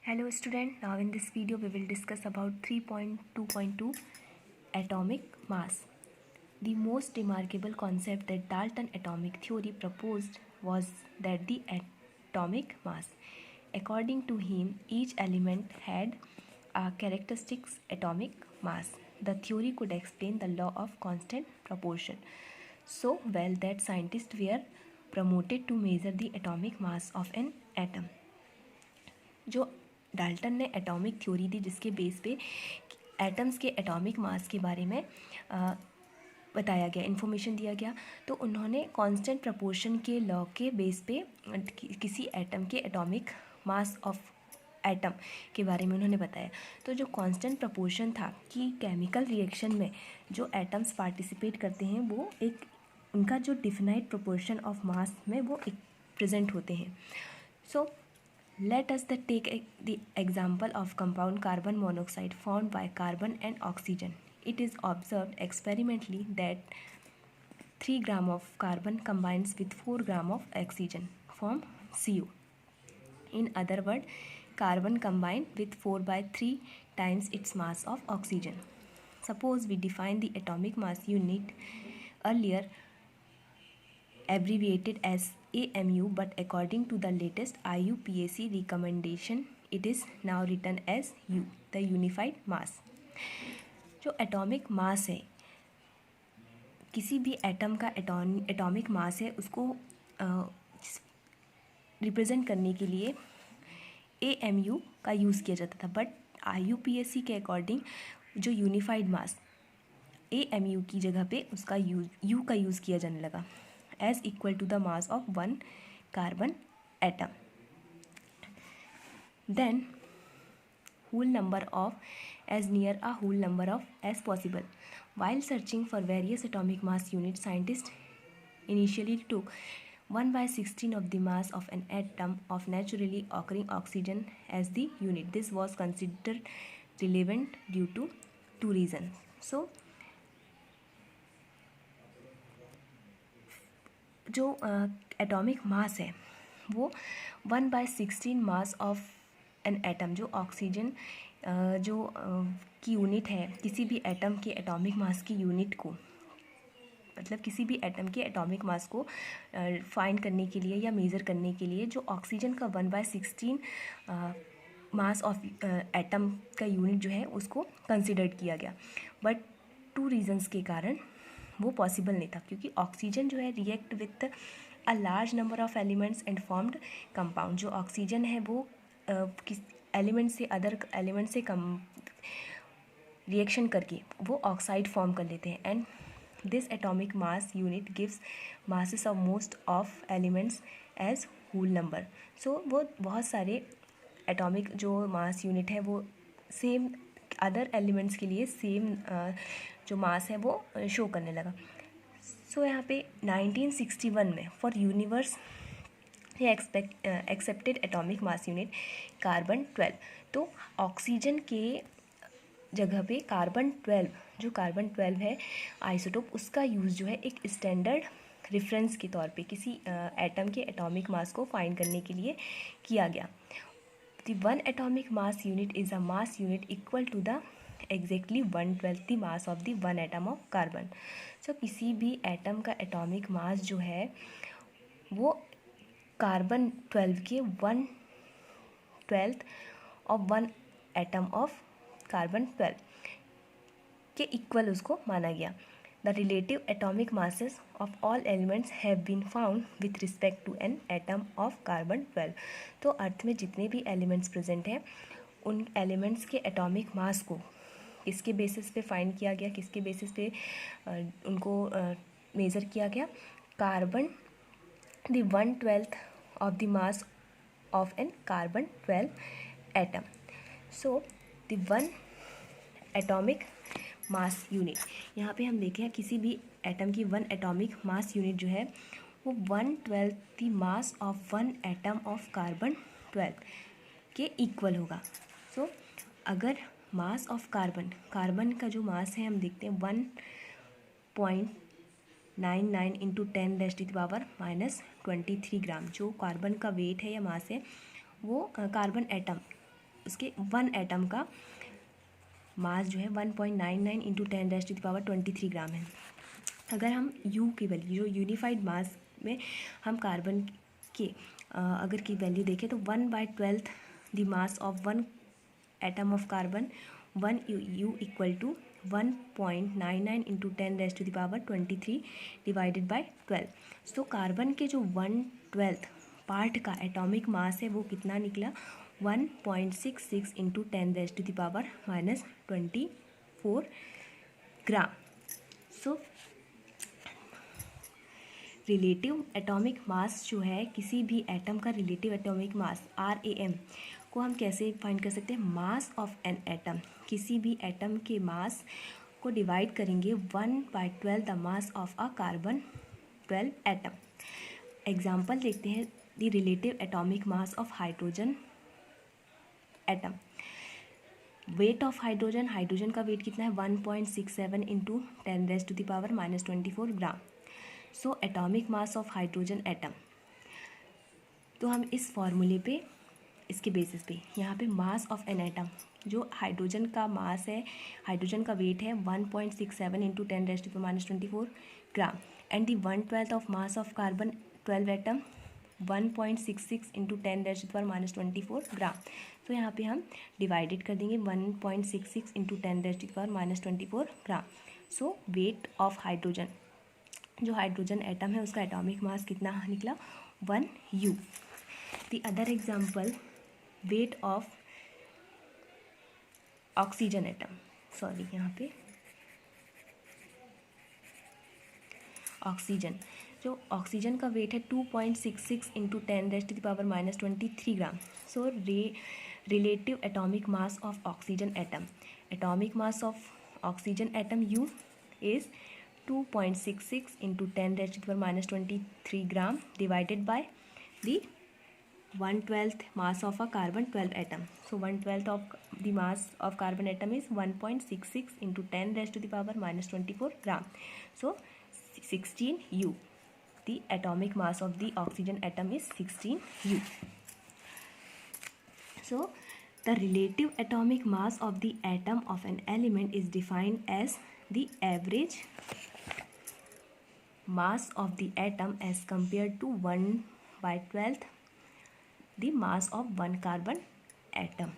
Hello student, now in this video we will discuss about 3.2.2 atomic mass. The most remarkable concept that Dalton atomic theory proposed was that the atomic mass. According to him, each element had a characteristic atomic mass. The theory could explain the law of constant proportion so well that scientists were promoted to measure the atomic mass of an atom. जो Dalton ने atomic theory दी जिसके base पे atoms के atomic mass के बारे में बताया गया, इन्फॉर्मेशन दिया गया, तो उन्होंने कांस्टेंट प्रपोर्शन के लॉ के बेस पे किसी एटम के एटॉमिक मास ऑफ एटम के बारे में उन्होंने बताया। तो जो कांस्टेंट प्रपोर्शन था कि केमिकल रिएक्शन में जो एटम्स पार्टिसिपेट करते हैं वो एक उनका जो डिफिनाइट प्रोपोर्शन ऑफ मास में वो एक प्रेजेंट होते हैं। सो let us take the example of compound carbon monoxide formed by carbon and oxygen. It is observed experimentally that 3 gram of carbon combines with 4 gram of oxygen form CO. In other words, carbon combined with 4 by 3 times its mass of oxygen. Suppose we define the atomic mass unit earlier abbreviated as AMU, but according to the latest IUPAC recommendation, it is now written as U, the unified mass. जो atomic mass है, किसी भी atom का atomic mass है, उसको represent करने के लिए AMU का यूज़ किया जाता था, बट IUPAC के अकॉर्डिंग जो यूनिफाइड मास AMU की जगह पे उसका U का यूज़ किया जाने लगा as equal to the mass of one carbon atom. Then whole number of as near a whole number of as possible. While searching for various atomic mass units, scientists initially took 1/16 of the mass of an atom of naturally occurring oxygen as the unit. This was considered relevant due to two reasons. So जो atomic mass है वो 1/16 मास of an atom, जो oxygen जो की unit है, किसी भी atom के एटॉमिक मास की यूनिट को, मतलब किसी भी एटम के एटॉमिक मास को फाइंड करने के लिए या मेज़र करने के लिए जो ऑक्सीजन का 1/16 मास ऑफ एटम का यूनिट जो है उसको कंसिडर किया गया। बट 2 रीजंस के कारण वो पॉसिबल नहीं था, क्योंकि ऑक्सीजन जो है react with a large number of elements and formed compound. जो ऑक्सीजन है वो किस एलिमेंट से अदर एलिमेंट से कम रिएक्शन करके वो ऑक्साइड फॉर्म कर लेते हैं, and this atomic mass unit gives masses of most of elements as whole number. सो वो बहुत सारे एटॉमिक जो मास यूनिट है वो सेम अदर एलिमेंट्स के लिए सेम जो मास है वो शो करने लगा। सो यहाँ पे 1961 में for universe accepted atomic mass unit carbon 12। तो ऑक्सीजन के जगह पे कार्बन 12, जो कार्बन 12 है आइसोटोप, उसका यूज़ जो है एक स्टैंडर्ड रेफरेंस के तौर पे किसी एटम के एटॉमिक मास को फाइंड करने के लिए किया गया। The one atomic mass unit is a mass unit equal to the exactly 1/12 the mass of the one atom of carbon. So किसी भी एटम का एटॉमिक मास जो है वो कार्बन 12 के 1/12 of one atom of carbon 12 के equal उसको माना गया। The relative atomic masses of all elements have been found with respect to an atom of carbon 12. तो अर्थ में जितने भी एलिमेंट्स प्रेजेंट हैं उन एलिमेंट्स के एटॉमिक मास को किसके बेसिस पे फाइंड किया गया, किसके बेसिस पे उनको मेज़र किया गया? Carbon the 1/12 of the mass of an carbon 12 atom. So the one atomic mass unit, यहाँ पे हम देखें किसी भी एटम की वन एटॉमिक मास यूनिट जो है वो 1/12 the mass of one atom of carbon 12 के इक्वल होगा। सो अगर मास ऑफ कार्बन का जो मास है हम देखते हैं 1.99 इंटू 10⁻⁻³ ग्राम, जो कार्बन का वेट है या मास है वो कार्बन एटम उसके वन एटम का मास जो है 1.99 इंटू 10⁻23 ग्राम है। अगर हम यू की वैल्यू जो यूनिफाइड मास में हम कार्बन के अगर की वैल्यू देखें तो 1/12 the mass of one atom of carbon 1 u equal to 1.99 into 10⁻23 divided by 12। So carbon के जो 1/12 पार्ट का एटॉमिक मास है वो कितना निकला 1.66 इंटू 10⁻24 ग्राम। सो रिलेटिव एटॉमिक मास जो है किसी भी एटम का रिलेटिव एटॉमिक मास RAM को हम कैसे फाइंड कर सकते हैं, मास ऑफ एन एटम, किसी भी एटम के मास को डिवाइड करेंगे 1/12 the mass of a carbon 12 atom. Example देखते हैं the relative atomic mass of hydrogen atom. Weight of hydrogen, hydrogen का वेट कितना है 1.67 into 10⁻24 gram. So atomic mass of hydrogen atom, तो हम इस फॉर्मूले पे इसके बेसिस पे यहाँ पे मास ऑफ एन एटम जो हाइड्रोजन का मास है, हाइड्रोजन का वेट है 1.67 into 10⁻24 gram and the 1/12 of mass of carbon 12 atom 1.66 into 10⁻24 ग्राम। तो यहाँ पे हम डिवाइडेड कर देंगे 1.66 into 10⁻24 gram. So weight of hydrogen, जो हाइड्रोजन एटम है उसका एटॉमिक मास कितना निकला 1 U। The other example weight of oxygen atom, sorry यहाँ पे ऑक्सीजन, जो ऑक्सीजन का वेट है 2.66 into 10⁻23 gram. So relative atomic mass of oxygen atom, atomic mass of oxygen atom U is 2.66 into 10⁻23 gram divided by the 1/12 mass of a carbon 12 atom. So 1/12 of the mass of carbon atom is 1.66 into 10⁻24 gram. So 16 U. The atomic mass of the oxygen atom is 16 U. So the relative atomic mass of the atom of an element is defined as the average mass of the atom as compared to 1/12 the mass of one carbon atom.